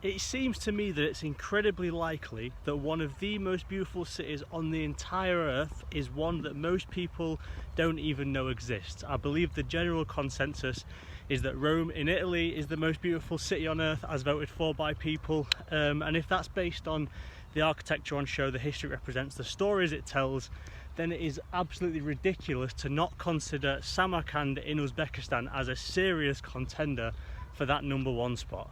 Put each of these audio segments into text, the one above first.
It seems to me that it's incredibly likely that one of the most beautiful cities on the entire earth is one that most people don't even know exists. I believe the general consensus is that Rome in Italy is the most beautiful city on earth as voted for by people, and if that's based on the architecture on show, the history it represents, the stories it tells, then it is absolutely ridiculous to not consider Samarkand in Uzbekistan as a serious contender for that #1 spot.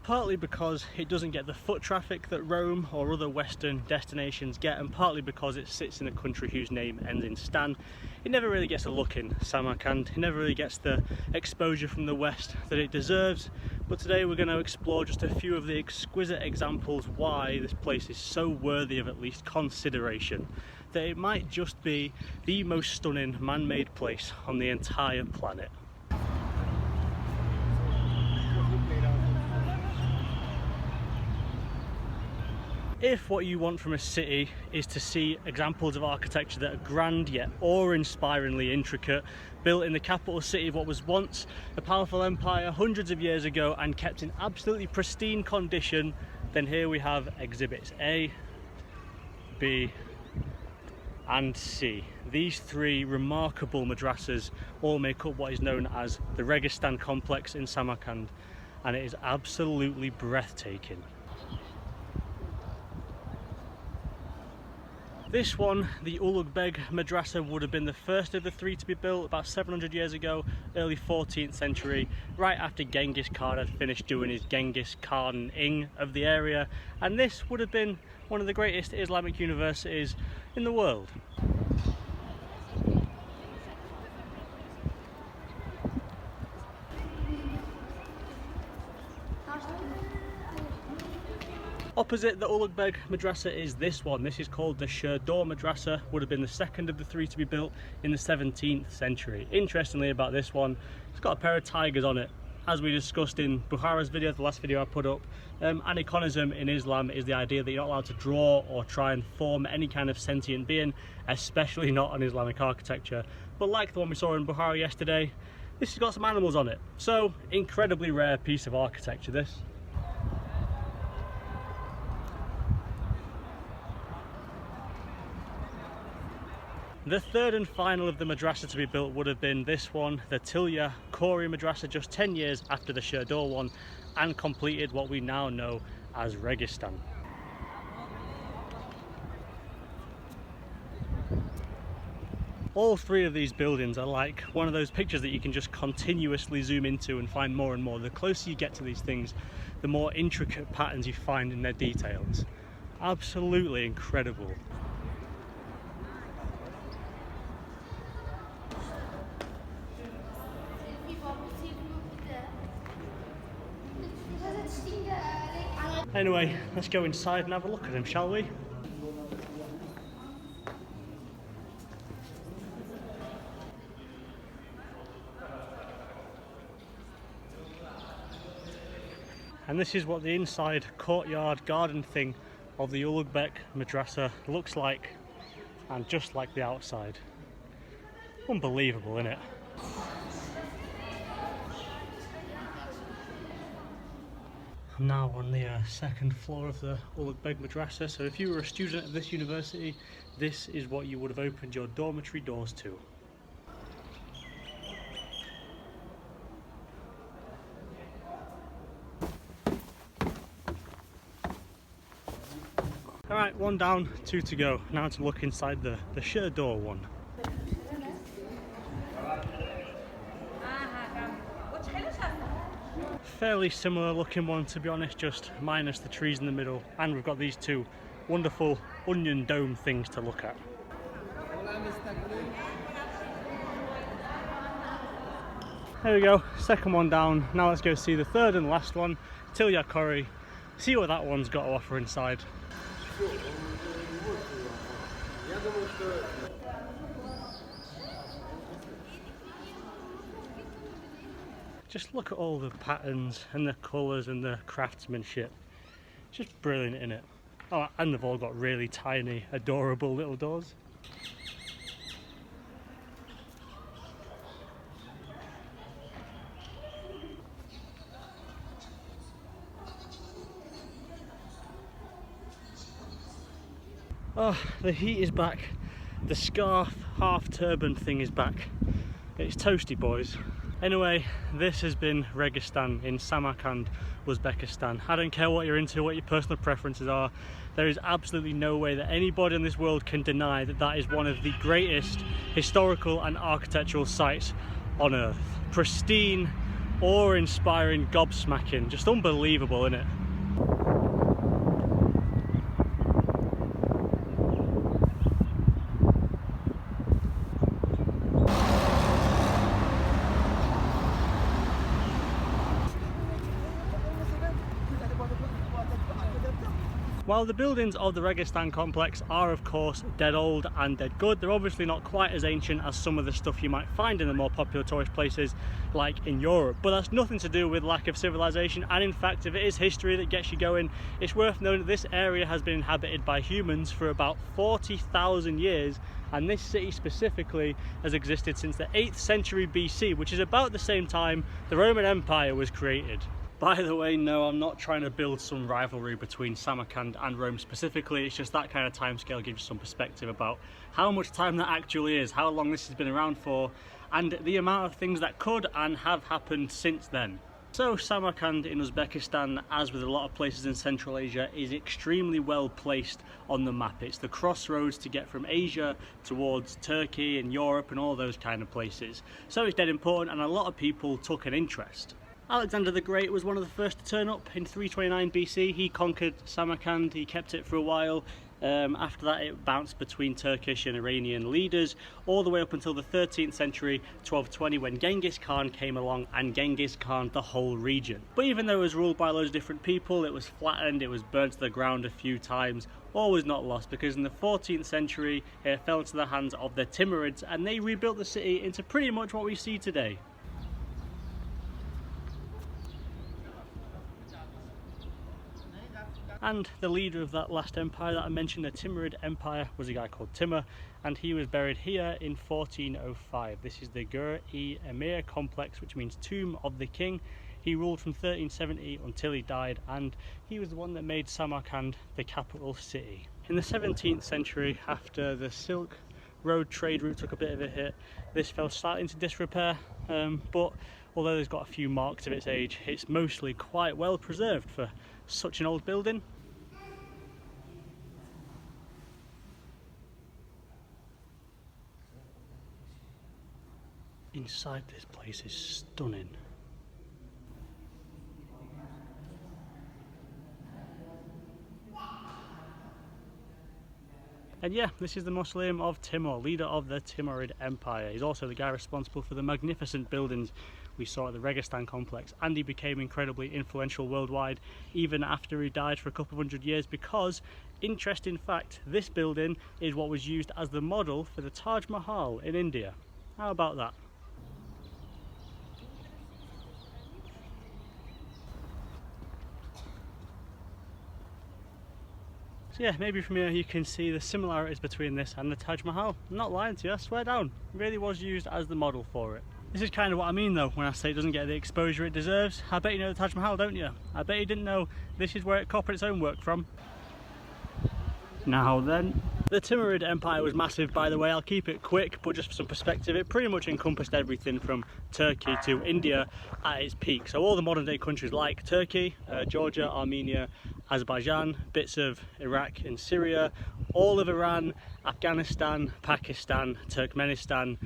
Partly because it doesn't get the foot traffic that Rome or other Western destinations get, and partly because it sits in a country whose name ends in Stan. It never really gets a look in Samarkand, it never really gets the exposure from the West that it deserves, but today we're going to explore just a few of the exquisite examples why this place is so worthy of at least consideration, that it might just be the most stunning man-made place on the entire planet. If what you want from a city is to see examples of architecture that are grand yet awe-inspiringly intricate, built in the capital city of what was once a powerful empire hundreds of years ago and kept in absolutely pristine condition, then here we have exhibits A, B and C. These three remarkable madrasas all make up what is known as the Registan complex in Samarkand, and it is absolutely breathtaking. This one, the Ulugbeg Madrasa, would have been the first of the three to be built about 700 years ago, early 14th century, right after Genghis Khan had finished doing his Genghis Khan-ing of the area, and this would have been one of the greatest Islamic universities in the world. Opposite the Ulugbeg Madrasa is this one. This is called the Shahi Madrasa, would have been the second of the three to be built in the 17th century. Interestingly about this one, it's got a pair of tigers on it. As we discussed in Bukhara's video, the last video I put up, aniconism in Islam is the idea that you're not allowed to draw or try and form any kind of sentient being, especially not on Islamic architecture. But like the one we saw in Bukhara yesterday, this has got some animals on it. So, incredibly rare piece of architecture, this. The third and final of the madrasa to be built would have been this one, the Tilya Kori Madrasa, just 10 years after the Shahi one, and completed what we now know as Registan. All three of these buildings are like one of those pictures that you can just continuously zoom into and find more and more. The closer you get to these things, the more intricate patterns you find in their details. Absolutely incredible. Anyway, let's go inside and have a look at them, shall we? And this is what the inside courtyard garden thing of the Ulugbeg Madrasa looks like, and just like the outside. Unbelievable, isn't it? I'm now on the second floor of the Ulugbeg Madrasa, so if you were a student of this university, this is what you would have opened your dormitory doors to. Alright, one down, two to go. Now to look inside the Shahi one. Fairly similar looking one, to be honest, just minus the trees in the middle, and we've got these two wonderful onion dome things to look at. There we go, second one down. Now let's go see the third and last one, Tilya Kori, see what that one's got to offer inside. Just look at all the patterns and the colours and the craftsmanship. It's just brilliant, isn't it? Oh, and they've all got really tiny, adorable little doors. Oh, the heat is back. The scarf half turban thing is back. It's toasty, boys. Anyway, this has been Registan in Samarkand, Uzbekistan. I don't care what you're into, what your personal preferences are. There is absolutely no way that anybody in this world can deny that that is one of the greatest historical and architectural sites on earth. Pristine, awe-inspiring, gobsmacking, just unbelievable, isn't it? While the buildings of the Registan complex are of course dead old and dead good, they're obviously not quite as ancient as some of the stuff you might find in the more popular tourist places like in Europe. But that's nothing to do with lack of civilization, and in fact if it is history that gets you going, it's worth knowing that this area has been inhabited by humans for about 40,000 years, and this city specifically has existed since the 8th century BC, which is about the same time the Roman Empire was created. By the way, no, I'm not trying to build some rivalry between Samarkand and Rome specifically. It's just that kind of timescale gives you some perspective about how much time that actually is, how long this has been around for, and the amount of things that could and have happened since then. So Samarkand in Uzbekistan, as with a lot of places in Central Asia, is extremely well placed on the map. It's the crossroads to get from Asia towards Turkey and Europe and all those kind of places. So it's dead important, and a lot of people took an interest. Alexander the Great was one of the first to turn up in 329 BC. He conquered Samarkand, he kept it for a while. After that it bounced between Turkish and Iranian leaders all the way up until the 13th century, 1220, when Genghis Khan came along and Genghis Khan the whole region. But even though it was ruled by loads of different people, it was flattened, it was burnt to the ground a few times, all was not lost, because in the 14th century it fell into the hands of the Timurids and they rebuilt the city into pretty much what we see today. And the leader of that last empire that I mentioned, the Timurid Empire, was a guy called Timur, and he was buried here in 1405. This is the Gur-e-Emir complex, which means Tomb of the King. He ruled from 1370 until he died, and he was the one that made Samarkand the capital city. In the 17th century, after the Silk Road trade route took a bit of a hit, this fell slightly into disrepair, but although there's got a few marks of its age, it's mostly quite well preserved for such an old building. Inside this place is stunning. And yeah, this is the mausoleum of Timur, leader of the Timurid Empire. He's also the guy responsible for the magnificent buildings we saw at the Registan complex, and he became incredibly influential worldwide even after he died for a couple of hundred years, because, interesting fact, this building is what was used as the model for the Taj Mahal in India. How about that? So yeah, maybe from here you can see the similarities between this and the Taj Mahal. I'm not lying to you, I swear down. It really was used as the model for it. This is kind of what I mean though when I say it doesn't get the exposure it deserves. I bet you know the Taj Mahal, don't you? I bet you didn't know this is where it copied its own work from. Now then. The Timurid Empire was massive, by the way. I'll keep it quick, but just for some perspective, it pretty much encompassed everything from Turkey to India at its peak. So all the modern day countries like Turkey, Georgia, Armenia, Azerbaijan, bits of Iraq and Syria, all of Iran, Afghanistan, Pakistan, Turkmenistan,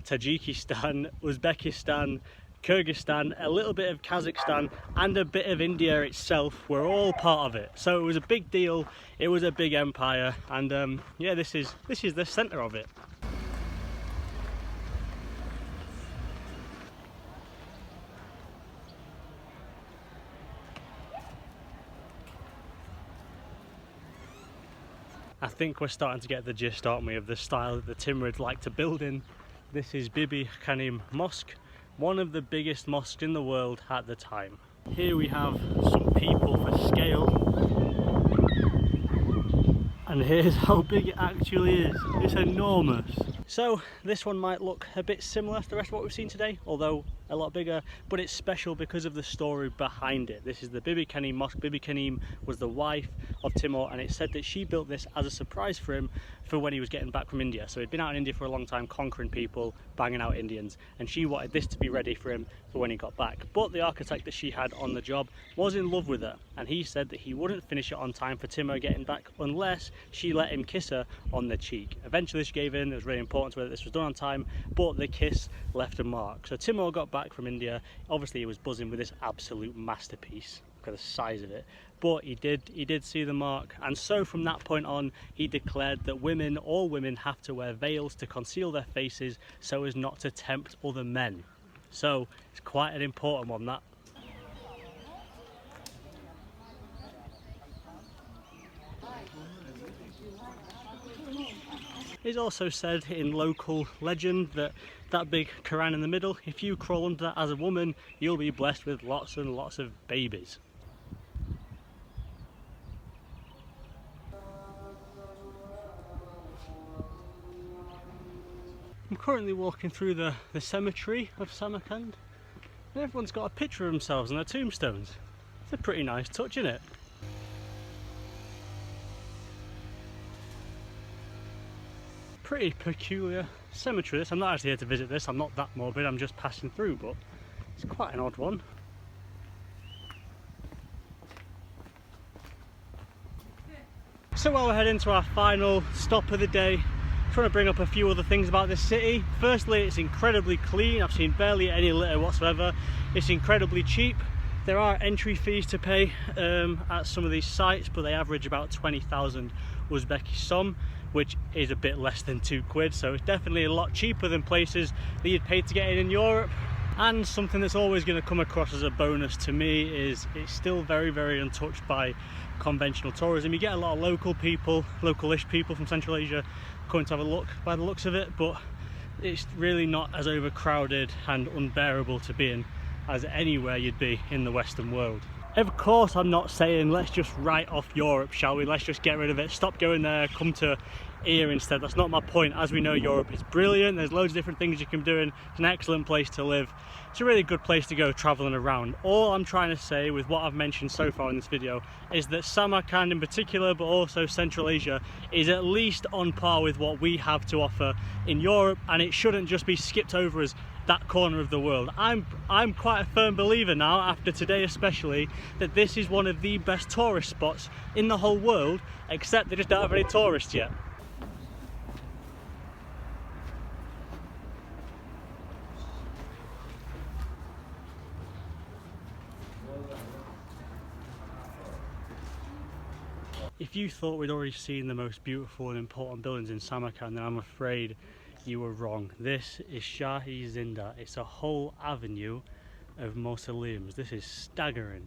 Tajikistan, Uzbekistan, Kyrgyzstan, a little bit of Kazakhstan, and a bit of India itself were all part of it. So it was a big deal, it was a big empire, and yeah, this is the centre of it. I think we're starting to get the gist, aren't we, of the style that the Timurids like to build in. This is Bibi Khanim Mosque, one of the biggest mosques in the world at the time. Here we have some people for scale, and here's how big it actually is. It's enormous. So this one might look a bit similar to the rest of what we've seen today, although a lot bigger, but it's special because of the story behind it. This is the Bibi Kenim Mosque. Bibi Kenim was the wife of Timur, and it's said that she built this as a surprise for him for when he was getting back from India. So he'd been out in India for a long time, conquering people, banging out Indians, and she wanted this to be ready for him for when he got back. But the architect that she had on the job was in love with her, and he said that he wouldn't finish it on time for Timur getting back unless she let him kiss her on the cheek. Eventually she gave in. It was really important to her that this was done on time, but the kiss left a mark. So Timur got back from India. Obviously he was buzzing with this absolute masterpiece. Look at the size of it. But he did see the mark, and so from that point on he declared that all women have to wear veils to conceal their faces so as not to tempt other men. So it's quite an important one, that. It's also said in local legend that that big Quran in the middle, if you crawl under that as a woman, you'll be blessed with lots and lots of babies. I'm currently walking through the cemetery of Samarkand, and everyone's got a picture of themselves on their tombstones. It's a pretty nice touch, isn't it? Pretty peculiar cemetery this. I'm not actually here to visit this, I'm not that morbid, I'm just passing through, but it's quite an odd one. So while we're heading to our final stop of the day, I'm trying to bring up a few other things about this city. Firstly, it's incredibly clean. I've seen barely any litter whatsoever. It's incredibly cheap. There are entry fees to pay at some of these sites, but they average about 20,000 Uzbeki som, which is a bit less than £2, so it's definitely a lot cheaper than places that you'd pay to get in Europe. And something that's always going to come across as a bonus to me is it's still very, very untouched by conventional tourism. You get a lot of local people, localish people from Central Asia coming to have a look by the looks of it, but it's really not as overcrowded and unbearable to be in as anywhere you'd be in the Western world. Of course, I'm not saying let's just write off Europe, shall we? Let's just get rid of it, stop going there, come to here instead. That's not my point. As we know, Europe is brilliant. There's loads of different things you can be doing. It's an excellent place to live. It's a really good place to go traveling around. All I'm trying to say with what I've mentioned so far in this video is that Samarkand in particular, but also Central Asia, is at least on par with what we have to offer in Europe, and it shouldn't just be skipped over as that corner of the world. I'm quite a firm believer now, after today especially, that this is one of the best tourist spots in the whole world, except they just don't have any tourists yet. If you thought we'd already seen the most beautiful and important buildings in Samarkand, then I'm afraid you were wrong. This is Shahi Zinda. It's a whole avenue of mausoleums. This is staggering.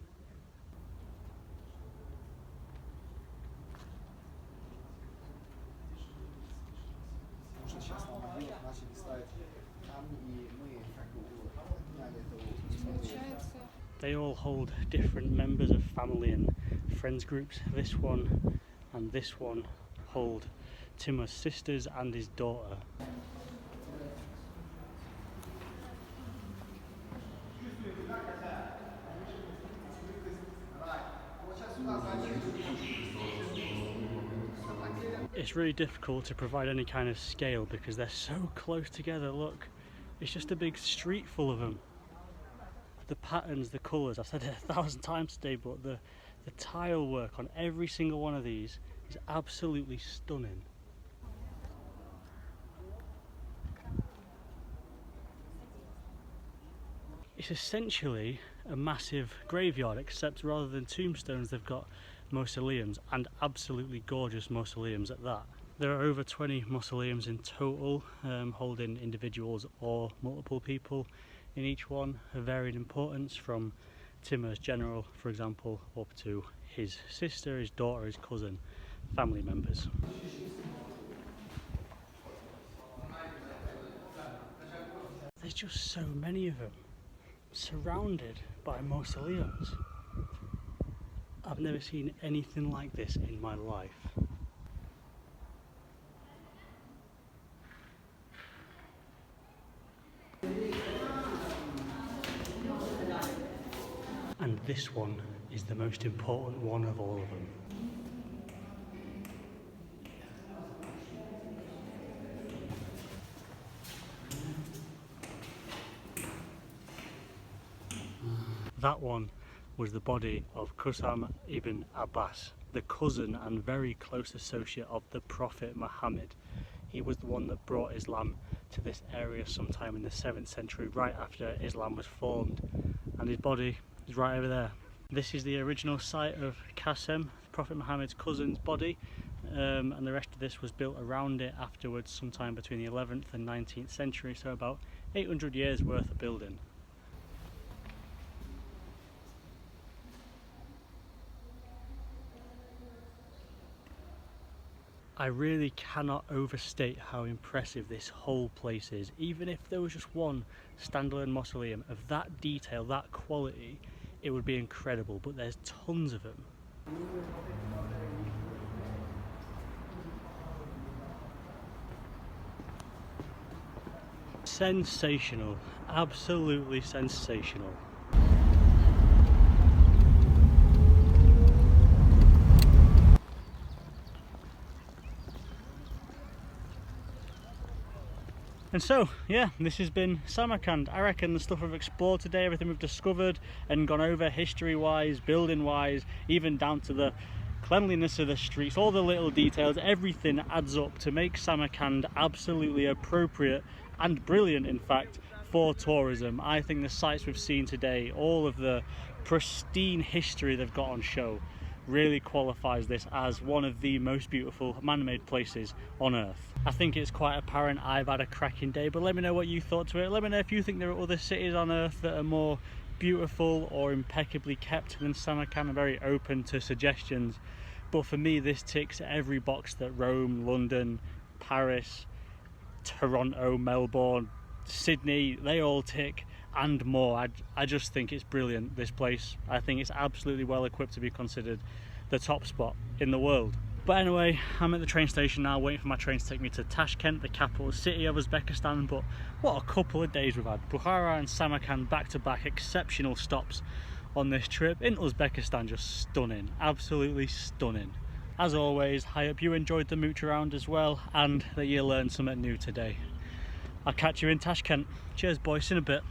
They all hold different members of family and friends groups. This one and this one hold Timur's sisters and his daughter. It's really difficult to provide any kind of scale because they're so close together. Look, it's just a big street full of them. The patterns, the colours, I've said it 1,000 times today, but the tile work on every single one of these is absolutely stunning. It's essentially a massive graveyard, except rather than tombstones they've got mausoleums, and absolutely gorgeous mausoleums at that. There are over 20 mausoleums in total, holding individuals or multiple people in each one of varied importance, from Timur's general, for example, up to his sister, his daughter, his cousin, family members. There's just so many of them, surrounded by mausoleums. I've never seen anything like this in my life. And this one is the most important one of all of them. That one was the body of Qusam ibn Abbas, the cousin and very close associate of the Prophet Muhammad. He was the one that brought Islam to this area sometime in the 7th century, right after Islam was formed, and his body is right over there. This is the original site of Qasem, Prophet Muhammad's cousin's body, and the rest of this was built around it afterwards, sometime between the 11th and 19th century, so about 800 years worth of building. I really cannot overstate how impressive this whole place is. Even if there was just one standalone mausoleum of that detail, that quality, it would be incredible, but there's tons of them. Sensational, absolutely sensational. And so, yeah, this has been Samarkand. I reckon the stuff we've explored today, everything we've discovered and gone over history-wise, building-wise, even down to the cleanliness of the streets, all the little details, everything adds up to make Samarkand absolutely appropriate and brilliant, in fact, for tourism. I think the sites we've seen today, all of the pristine history they've got on show, really qualifies this as one of the most beautiful man-made places on earth. I think it's quite apparent I've had a cracking day, but let me know what you thought to it. Let me know if you think there are other cities on earth that are more beautiful or impeccably kept than Samarkand. I'm very open to suggestions, but for me this ticks every box that Rome, London, Paris, Toronto, Melbourne, Sydney, they all tick, and more. I just think it's brilliant, this place. I think it's absolutely well equipped to be considered the top spot in the world. But anyway, I'm at the train station now, waiting for my train to take me to Tashkent, the capital city of Uzbekistan. But what a couple of days we've had. Bukhara and Samarkand back to back, exceptional stops on this trip. In Uzbekistan, just stunning, absolutely stunning. As always, I hope you enjoyed the mooch around as well, and that you learned something new today. I'll catch you in Tashkent. Cheers boys, in a bit.